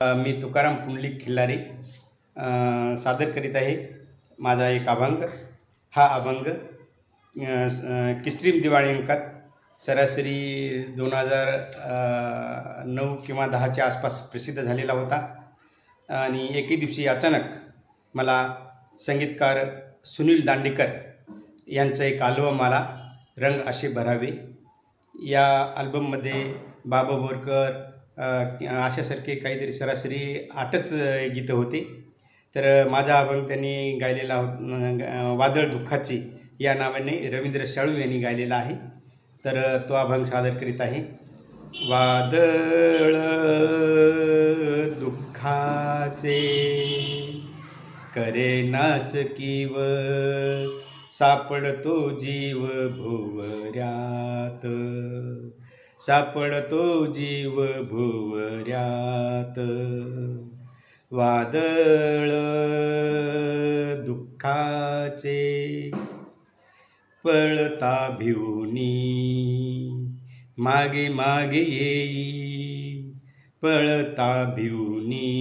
मी तुकाराम पुंडलिक खिल्लारे सादर करीत आहे माझा एक अभंग। हा अभंग किस्त्रीम दिवाळी अंकात सरासरी 2009 किंवा 10च्या आसपास प्रसिद्ध झालेला होता आणि एके दिवशी अचानक मला संगीतकार सुनील दांडेकर यांचं एक अल्बम आला, रंग असे भरावे। या अल्बममध्ये बाबा बोरकर अशासारखे काहीतरी सरासरी 8च गीतं होते। तर माझा अभंग त्यांनी गायलेला वादळ दुःखाचे या नावाने रवींद्र शाळू यांनी गायलेला आहे। तर तो अभंग सादर करीत आहे। वादळ दुःखाचे करे नाचकीव, सापडतो जीव भुवऱ्यात, सापडतो जीव भुवऱ्यात। वादळ दुःखाचे पळता भिवनी, मागे मागे येई, पळता भिवनी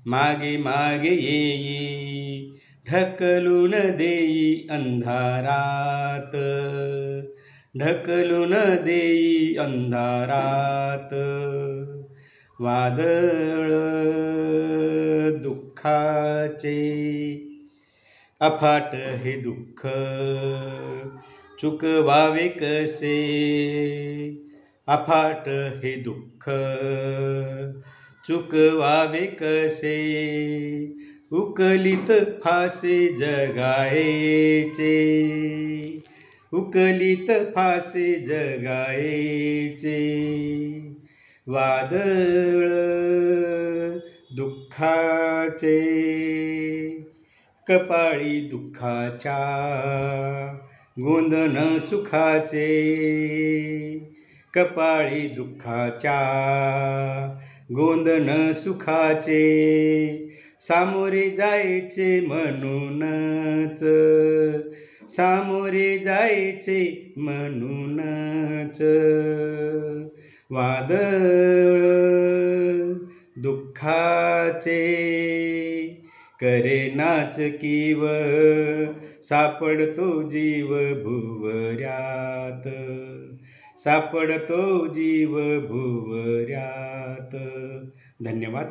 मागे मागे येई, ढकलून देई अंधारात, ढकलून देई अंधारात। वादळ दुःखाचे अफाट हे दुःख चुकवावे कसे, अफाट हे दुःख चुकवावे कसे। उकलीत फासे जगायचे, उकलीत फासे जगायचे। वादळ दुःखाचे कपाळी दुःखाच्या गोंधन सुखाचे, कपाळी दुःखाच्या गोंधन सुखाचे। सामोरे जायचे म्हणूनच, सामोरे जायचे म्हणूनच। वादळ दुःखाचे करे नाचकीव, सापडतो जीव भुवऱ्यात, सापडतो जीव भुवऱ्यात। धन्यवाद।